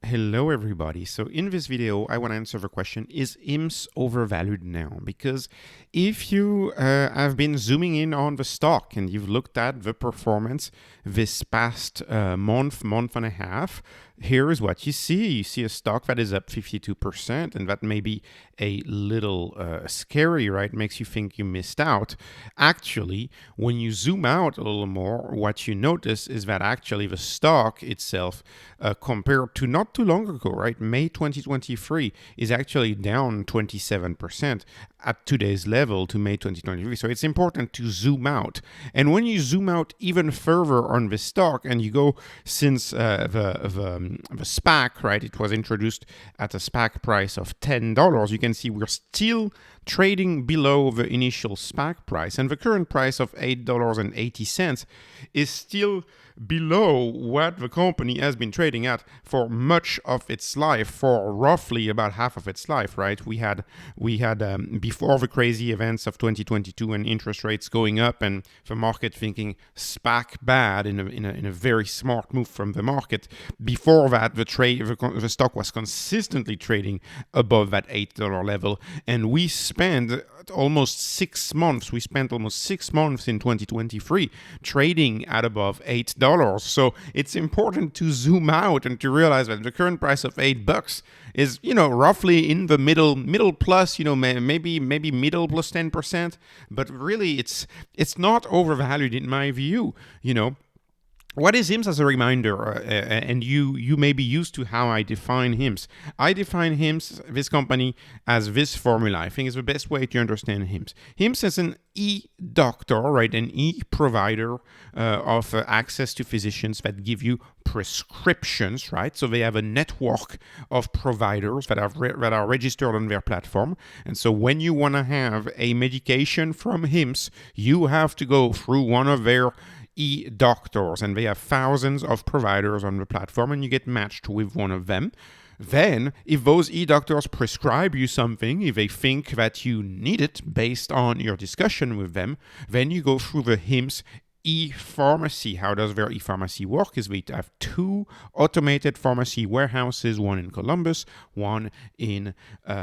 Hello everybody. So in this video, I want to answer the question, is IMS overvalued now? Because if you have been zooming in on the stock and you've looked at the performance this past month and a half, here is what you see. You see a stock that is up 52%, and that may be a little scary, right? Makes you think you missed out. Actually, when you zoom out a little more, what you notice is that actually the stock itself, compared to not too long ago, right? May 2023 is actually down 27% at today's level to May 2023. So it's important to zoom out. And when you zoom out even further on the stock and you go since the SPAC, right? It was introduced at a SPAC price of $10. You can see we're still trading below the initial SPAC price, and the current price of $8.80 is still below what the company has been trading at for much of its life, for roughly about half of its life, right? We had before the crazy events of 2022 and interest rates going up and the market thinking SPAC bad in a very smart move from the market. Before that, the stock was consistently trading above that $8 level, and we spent almost 6 months. We spent almost 6 months in 2023 trading at above $8. So it's important to zoom out and to realize that the current price of $8 is, roughly in the middle plus, maybe middle plus 10%. But really, it's not overvalued in my view. What is HIMS as a reminder? And you may be used to how I define HIMS. I define HIMS, this company, as this formula. I think it's the best way to understand HIMS. HIMS is an eDoctor, right? An e-provider of access to physicians that give you prescriptions, right? So they have a network of providers that are registered on their platform. And so when you want to have a medication from HIMS, you have to go through one of their eDoctors, and they have thousands of providers on the platform, and you get matched with one of them. Then, if those eDoctors prescribe you something, if they think that you need it based on your discussion with them, then you go through the HIMS e-pharmacy. How does their e-pharmacy work? Is we have 2 automated pharmacy warehouses, one in Columbus, one in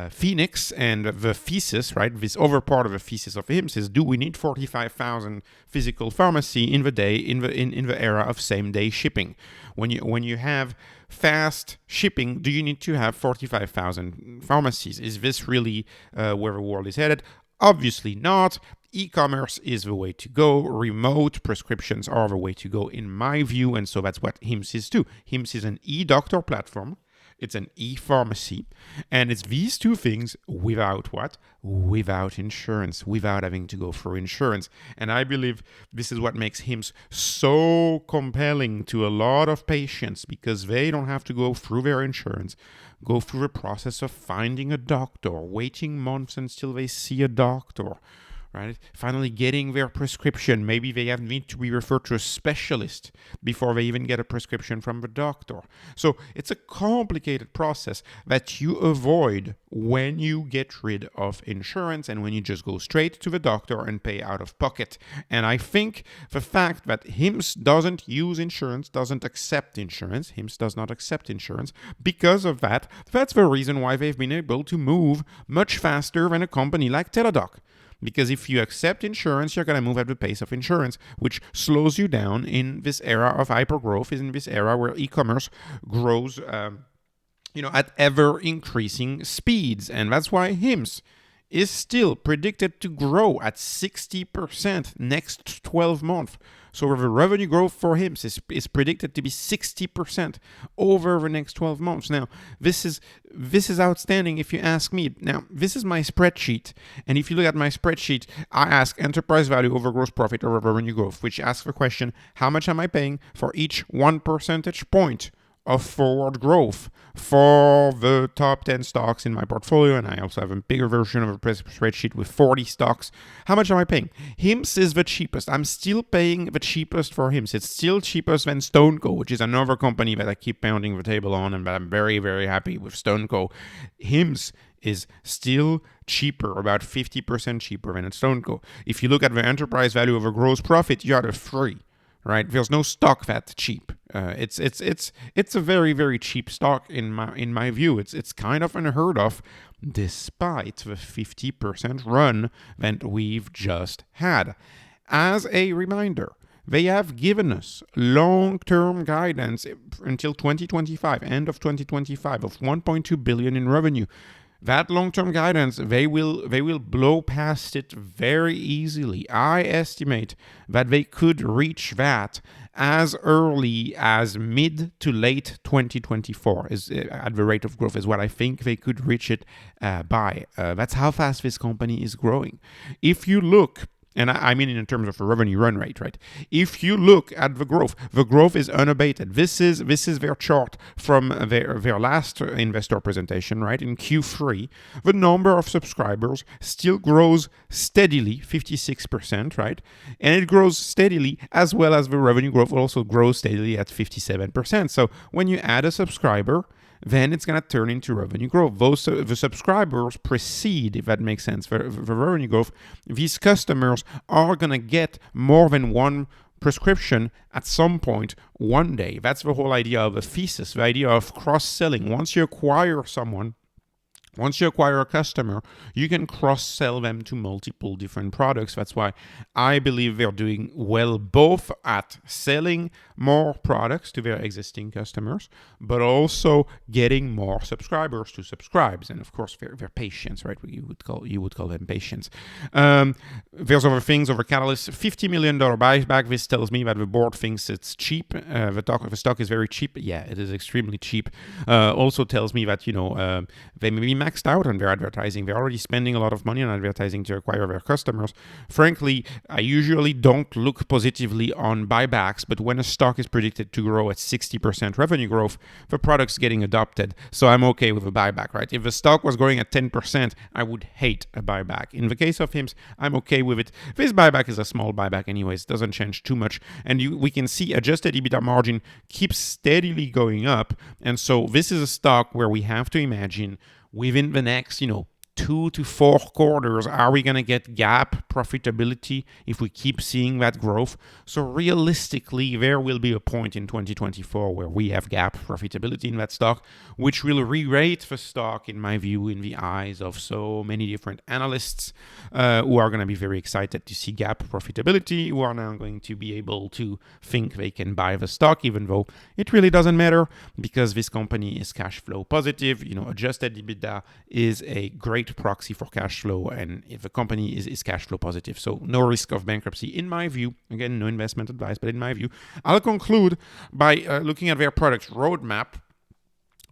Phoenix. And the thesis, right, this other part of the thesis of HIMS is, do we need 45,000 physical pharmacy in the era of same-day shipping? When you have fast shipping, do you need to have 45,000 pharmacies? Is this really where the world is headed? Obviously not. E-commerce is the way to go. Remote prescriptions are the way to go in my view, and so that's what HIMS is too. HIMS is an eDoctor platform. It's an e-pharmacy, and it's these 2 things without what? Without insurance, without having to go through insurance. And I believe this is what makes HIMS so compelling to a lot of patients, because they don't have to go through their insurance, go through the process of finding a doctor, waiting months until they see a doctor, right? Finally getting their prescription. Maybe they need to be referred to a specialist before they even get a prescription from the doctor. So it's a complicated process that you avoid when you get rid of insurance and when you just go straight to the doctor and pay out of pocket. And I think the fact that HIMS doesn't use insurance, doesn't accept insurance, HIMS does not accept insurance, because of that, that's the reason why they've been able to move much faster than a company like Teladoc. Because if you accept insurance, you're going to move at the pace of insurance, which slows you down in this era of hypergrowth, in this era where e-commerce grows at ever-increasing speeds. And that's why HIMS is still predicted to grow at 60% next 12 months. So the revenue growth for HIMS is predicted to be 60% over the next 12 months. Now, this is outstanding if you ask me. Now, this is my spreadsheet. And if you look at my spreadsheet, I ask enterprise value over gross profit over revenue growth, which asks the question, how much am I paying for each 1 percentage point of forward growth for the top 10 stocks in my portfolio? And I also have a bigger version of a spreadsheet with 40 stocks. How much am I paying? HIMS is the cheapest. I'm still paying the cheapest for HIMS. It's still cheapest than StoneCo, which is another company that I keep pounding the table on, and I'm very, very happy with StoneCo. HIMS is still cheaper, about 50% cheaper than at StoneCo. If you look at the enterprise value over gross profit, you're at a 3. right? There's no stock that cheap. It's a very, very cheap stock in my view. It's kind of unheard of, despite the 50% run that we've just had. As a reminder, they have given us long-term guidance until 2025, end of 2025, of 1.2 billion in revenue. That long-term guidance, they will blow past it very easily. I estimate that they could reach that as early as mid to late 2024 is at the rate of growth is what I think they could reach it by. That's how fast this company is growing. If you look, and I mean in terms of a revenue run rate, right? If you look at the growth is unabated. This is their chart from their last investor presentation, right? In Q3, the number of subscribers still grows steadily, 56%, right? And it grows steadily as well as the revenue growth also grows steadily at 57%. So when you add a subscriber, then it's going to turn into revenue growth. The subscribers precede, if that makes sense, the revenue growth. These customers are going to get more than one prescription at some point one day. That's the whole idea of a thesis, the idea of cross-selling. Once you acquire a customer, you can cross-sell them to multiple different products. That's why I believe they're doing well both at selling more products to their existing customers, but also getting more subscribers to subscribe. And of course, they're patients, right? You would call them patients. There's other things, other catalysts. $50 million buyback. This tells me that the board thinks it's cheap. The stock is very cheap. Yeah, it is extremely cheap. Also tells me that, they may be maxed out on their advertising. They're already spending a lot of money on advertising to acquire their customers. Frankly, I usually don't look positively on buybacks, but when a stock is predicted to grow at 60% revenue growth, the product's getting adopted. So I'm okay with a buyback, right? If the stock was growing at 10%, I would hate a buyback. In the case of HIMSS, I'm okay with it. This buyback is a small buyback anyways. It doesn't change too much. And we can see adjusted EBITDA margin keeps steadily going up. And so this is a stock where we have to imagine within the next, 2 to 4 quarters, are we going to get GAAP profitability if we keep seeing that growth? So realistically, there will be a point in 2024 where we have GAAP profitability in that stock, which will re-rate the stock, in my view, in the eyes of so many different analysts who are going to be very excited to see GAAP profitability, who are now going to be able to think they can buy the stock, even though it really doesn't matter because this company is cash flow positive. Adjusted EBITDA is a great proxy for cash flow, and if the company is cash flow positive, so no risk of bankruptcy in my view. Again, no investment advice, but in my view. I'll conclude by looking at their product roadmap.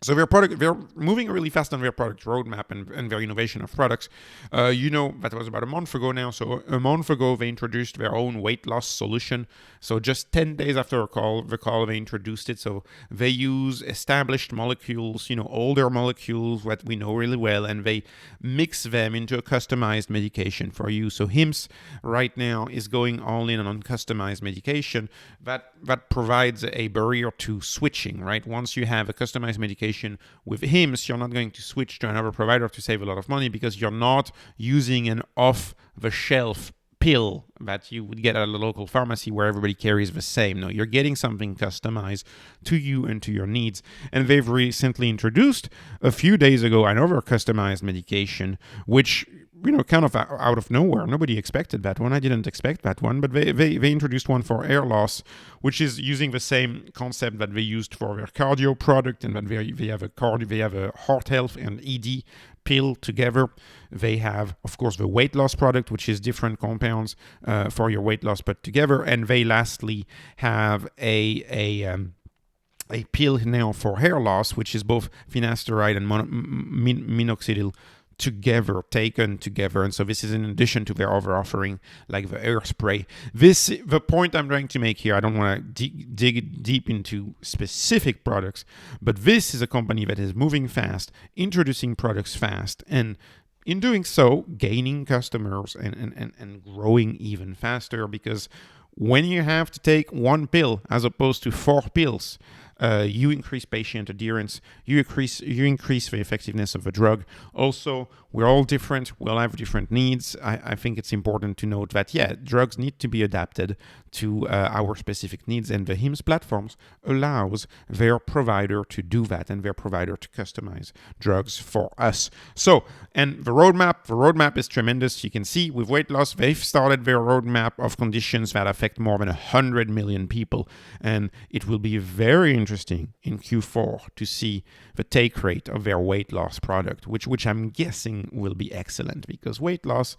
So they're moving really fast on their product roadmap and their innovation of products. That was about a month ago now. So a month ago, they introduced their own weight loss solution. So just 10 days after the call, they introduced it. So they use established molecules, older molecules that we know really well, and they mix them into a customized medication for you. So HIMSS right now is going all in on customized medication that provides a barrier to switching, right? Once you have a customized medication with HIMSS, you're not going to switch to another provider to save a lot of money because you're not using an off-the-shelf pill that you would get at a local pharmacy where everybody carries the same. No, you're getting something customized to you and to your needs. And they've recently introduced, a few days ago, another customized medication, which kind of out of nowhere. Nobody expected that one. I didn't expect that one, but they introduced one for hair loss, which is using the same concept that they used for their cardio product, and that they have a heart health and ED pill together. They have, of course, the weight loss product, which is different compounds for your weight loss put together, and they lastly have a pill now for hair loss, which is both finasteride and minoxidil taken together. And so this is in addition to their other offering, like the air spray. The point I'm trying to make here, I don't want to dig deep into specific products, but this is a company that is moving fast, introducing products fast, and in doing so, gaining customers and growing even faster, because when you have to take one pill as opposed to 4 pills, you increase patient adherence, you increase the effectiveness of the drug. Also, we're all different, we all have different needs. I think it's important to note that, yeah, drugs need to be adapted to our specific needs, and the HIMSS platforms allows their provider to do that and their provider to customize drugs for us. So, and the roadmap is tremendous. You can see with weight loss, they've started their roadmap of conditions that affect more than 100 million people, and it will be very interesting in Q4 to see the take rate of their weight loss product, which I'm guessing will be excellent, because weight loss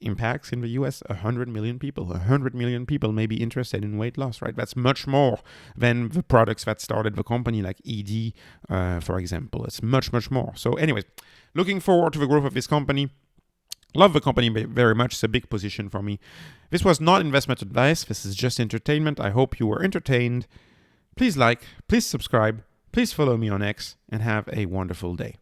impacts in the US 100 million people. 100 million people may be interested in weight loss, right? That's much more than the products that started the company, like ED, for example. It's much, much more. So anyways, looking forward to the growth of this company. Love the company very much. It's a big position for me. This was not investment advice. This is just entertainment. I hope you were entertained. Please like, please subscribe, please follow me on X, and have a wonderful day.